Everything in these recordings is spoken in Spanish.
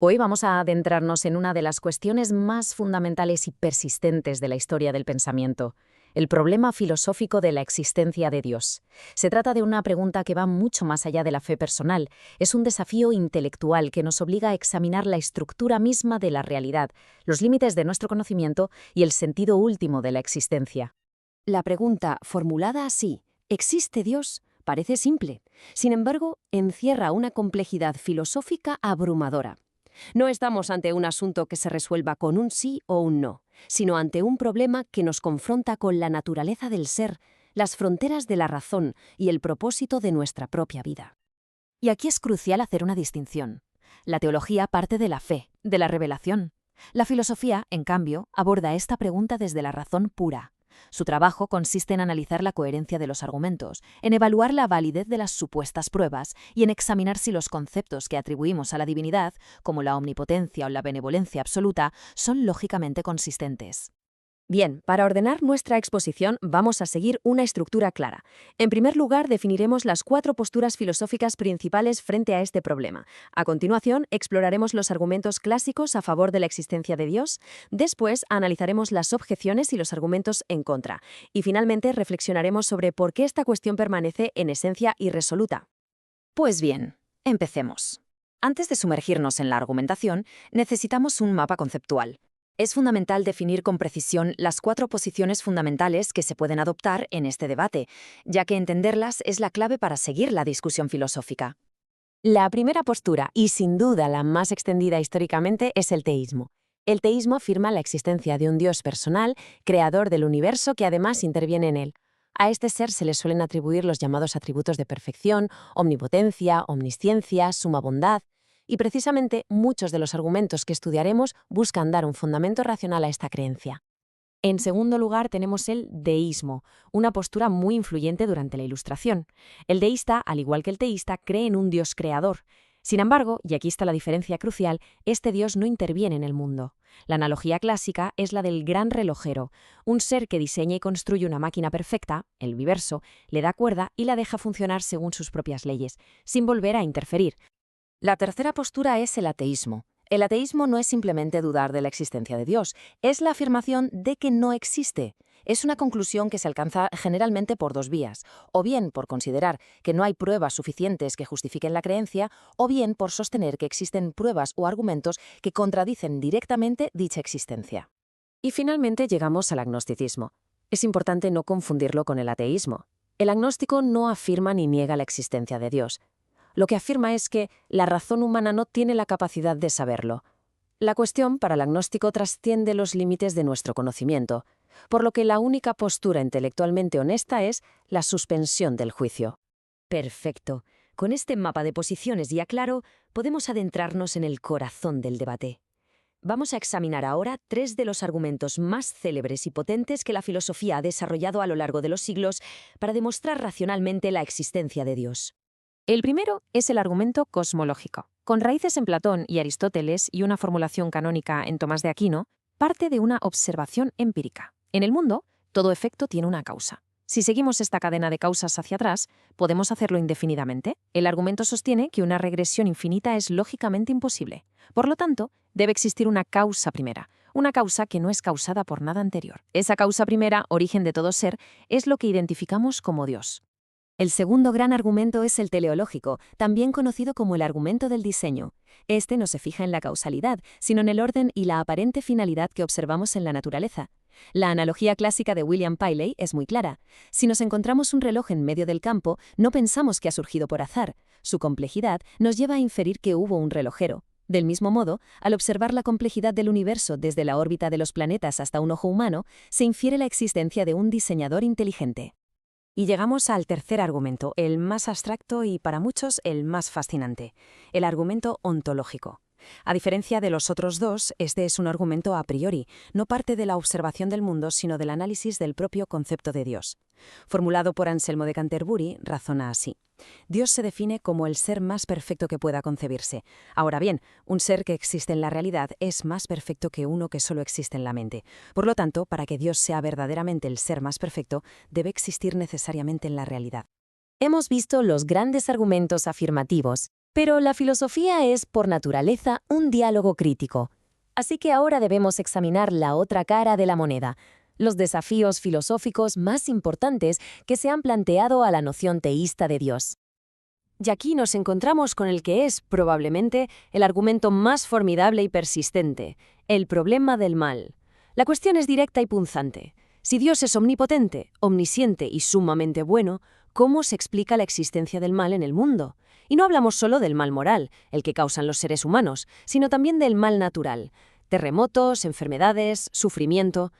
Hoy vamos a adentrarnos en una de las cuestiones más fundamentales y persistentes de la historia del pensamiento, el problema filosófico de la existencia de Dios. Se trata de una pregunta que va mucho más allá de la fe personal. Es un desafío intelectual que nos obliga a examinar la estructura misma de la realidad, los límites de nuestro conocimiento y el sentido último de la existencia. La pregunta, formulada así, ¿existe Dios?, parece simple. Sin embargo, encierra una complejidad filosófica abrumadora. No estamos ante un asunto que se resuelva con un sí o un no, sino ante un problema que nos confronta con la naturaleza del ser, las fronteras de la razón y el propósito de nuestra propia vida. Y aquí es crucial hacer una distinción. La teología parte de la fe, de la revelación. La filosofía, en cambio, aborda esta pregunta desde la razón pura. Su trabajo consiste en analizar la coherencia de los argumentos, en evaluar la validez de las supuestas pruebas y en examinar si los conceptos que atribuimos a la divinidad, como la omnipotencia o la benevolencia absoluta, son lógicamente consistentes. Bien, para ordenar nuestra exposición vamos a seguir una estructura clara. En primer lugar, definiremos las 4 posturas filosóficas principales frente a este problema. A continuación, exploraremos los argumentos clásicos a favor de la existencia de Dios. Después, analizaremos las objeciones y los argumentos en contra. Y finalmente, reflexionaremos sobre por qué esta cuestión permanece en esencia irresoluta. Pues bien, empecemos. Antes de sumergirnos en la argumentación, necesitamos un mapa conceptual. Es fundamental definir con precisión las 4 posiciones fundamentales que se pueden adoptar en este debate, ya que entenderlas es la clave para seguir la discusión filosófica. La primera postura, y sin duda la más extendida históricamente, es el teísmo. El teísmo afirma la existencia de un Dios personal, creador del universo que además interviene en él. A este ser se le suelen atribuir los llamados atributos de perfección, omnipotencia, omnisciencia, suma bondad, y precisamente muchos de los argumentos que estudiaremos buscan dar un fundamento racional a esta creencia. En segundo lugar, tenemos el deísmo, una postura muy influyente durante la Ilustración. El deísta, al igual que el teísta, cree en un Dios creador. Sin embargo, y aquí está la diferencia crucial, este Dios no interviene en el mundo. La analogía clásica es la del gran relojero, un ser que diseña y construye una máquina perfecta, el universo, le da cuerda y la deja funcionar según sus propias leyes, sin volver a interferir. La tercera postura es el ateísmo. El ateísmo no es simplemente dudar de la existencia de Dios, es la afirmación de que no existe. Es una conclusión que se alcanza generalmente por 2 vías, o bien por considerar que no hay pruebas suficientes que justifiquen la creencia, o bien por sostener que existen pruebas o argumentos que contradicen directamente dicha existencia. Y finalmente llegamos al agnosticismo. Es importante no confundirlo con el ateísmo. El agnóstico no afirma ni niega la existencia de Dios. Lo que afirma es que la razón humana no tiene la capacidad de saberlo. La cuestión para el agnóstico trasciende los límites de nuestro conocimiento, por lo que la única postura intelectualmente honesta es la suspensión del juicio. Perfecto. Con este mapa de posiciones ya claro, podemos adentrarnos en el corazón del debate. Vamos a examinar ahora 3 de los argumentos más célebres y potentes que la filosofía ha desarrollado a lo largo de los siglos para demostrar racionalmente la existencia de Dios. El primero es el argumento cosmológico. Con raíces en Platón y Aristóteles y una formulación canónica en Tomás de Aquino, parte de una observación empírica. En el mundo, todo efecto tiene una causa. Si seguimos esta cadena de causas hacia atrás, ¿podemos hacerlo indefinidamente? El argumento sostiene que una regresión infinita es lógicamente imposible. Por lo tanto, debe existir una causa primera, una causa que no es causada por nada anterior. Esa causa primera, origen de todo ser, es lo que identificamos como Dios. El segundo gran argumento es el teleológico, también conocido como el argumento del diseño. Este no se fija en la causalidad, sino en el orden y la aparente finalidad que observamos en la naturaleza. La analogía clásica de William Paley es muy clara. Si nos encontramos un reloj en medio del campo, no pensamos que ha surgido por azar. Su complejidad nos lleva a inferir que hubo un relojero. Del mismo modo, al observar la complejidad del universo desde la órbita de los planetas hasta un ojo humano, se infiere la existencia de un diseñador inteligente. Y llegamos al tercer argumento, el más abstracto y para muchos el más fascinante, el argumento ontológico. A diferencia de los otros 2, este es un argumento a priori, no parte de la observación del mundo, sino del análisis del propio concepto de Dios. Formulado por Anselmo de Canterbury, razona así. Dios se define como el ser más perfecto que pueda concebirse. Ahora bien, un ser que existe en la realidad es más perfecto que uno que solo existe en la mente. Por lo tanto, para que Dios sea verdaderamente el ser más perfecto, debe existir necesariamente en la realidad. Hemos visto los grandes argumentos afirmativos, Pero la filosofía es, por naturaleza, un diálogo crítico. Así que ahora debemos examinar la otra cara de la moneda, los desafíos filosóficos más importantes que se han planteado a la noción teísta de Dios. Y aquí nos encontramos con el que es, probablemente, el argumento más formidable y persistente, el problema del mal. La cuestión es directa y punzante. Si Dios es omnipotente, omnisciente y sumamente bueno, ¿cómo se explica la existencia del mal en el mundo? Y no hablamos solo del mal moral, el que causan los seres humanos, sino también del mal natural, terremotos, enfermedades, sufrimiento.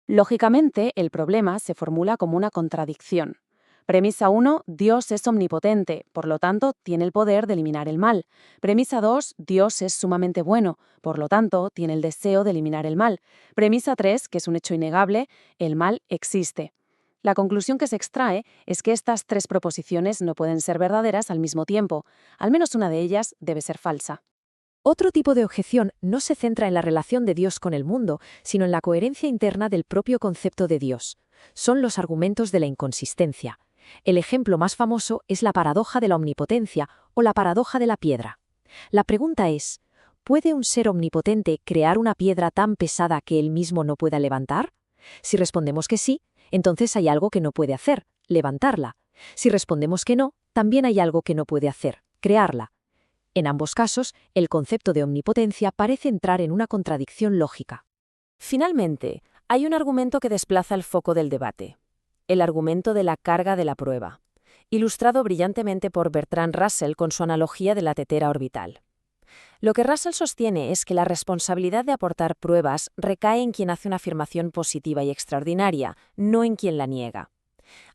Lógicamente, el problema se formula como una contradicción. Premisa 1, Dios es omnipotente, por lo tanto, tiene el poder de eliminar el mal. Premisa 2, Dios es sumamente bueno, por lo tanto, tiene el deseo de eliminar el mal. Premisa 3, que es un hecho innegable, el mal existe. La conclusión que se extrae es que estas tres proposiciones no pueden ser verdaderas al mismo tiempo. Al menos una de ellas debe ser falsa. Otro tipo de objeción no se centra en la relación de Dios con el mundo, sino en la coherencia interna del propio concepto de Dios. Son los argumentos de la inconsistencia. El ejemplo más famoso es la paradoja de la omnipotencia o la paradoja de la piedra. La pregunta es, ¿puede un ser omnipotente crear una piedra tan pesada que él mismo no pueda levantar? Si respondemos que sí, entonces hay algo que no puede hacer, levantarla. Si respondemos que no, también hay algo que no puede hacer, crearla. En ambos casos, el concepto de omnipotencia parece entrar en una contradicción lógica. Finalmente, hay un argumento que desplaza el foco del debate. El argumento de la carga de la prueba, ilustrado brillantemente por Bertrand Russell con su analogía de la tetera orbital. Lo que Russell sostiene es que la responsabilidad de aportar pruebas recae en quien hace una afirmación positiva y extraordinaria, no en quien la niega.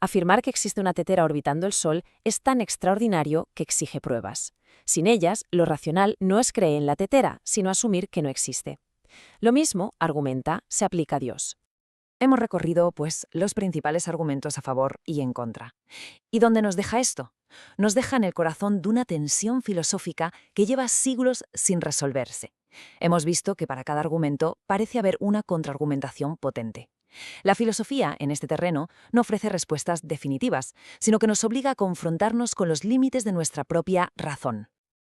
Afirmar que existe una tetera orbitando el Sol es tan extraordinario que exige pruebas. Sin ellas, lo racional no es creer en la tetera, sino asumir que no existe. Lo mismo, argumenta, se aplica a Dios. Hemos recorrido, pues, los principales argumentos a favor y en contra. ¿Y dónde nos deja esto? Nos deja en el corazón de una tensión filosófica que lleva siglos sin resolverse. Hemos visto que para cada argumento parece haber una contraargumentación potente. La filosofía, en este terreno, no ofrece respuestas definitivas, sino que nos obliga a confrontarnos con los límites de nuestra propia razón.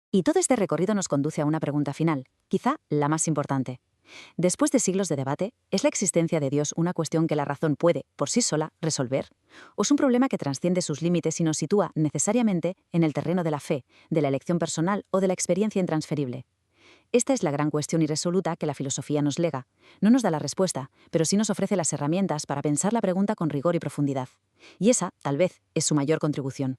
Y todo este recorrido nos conduce a una pregunta final, quizá la más importante. Después de siglos de debate, ¿es la existencia de Dios una cuestión que la razón puede, por sí sola, resolver? ¿O es un problema que trasciende sus límites y nos sitúa necesariamente en el terreno de la fe, de la elección personal o de la experiencia intransferible? Esta es la gran cuestión irresoluta que la filosofía nos lega. No nos da la respuesta, pero sí nos ofrece las herramientas para pensar la pregunta con rigor y profundidad. Y esa, tal vez, es su mayor contribución.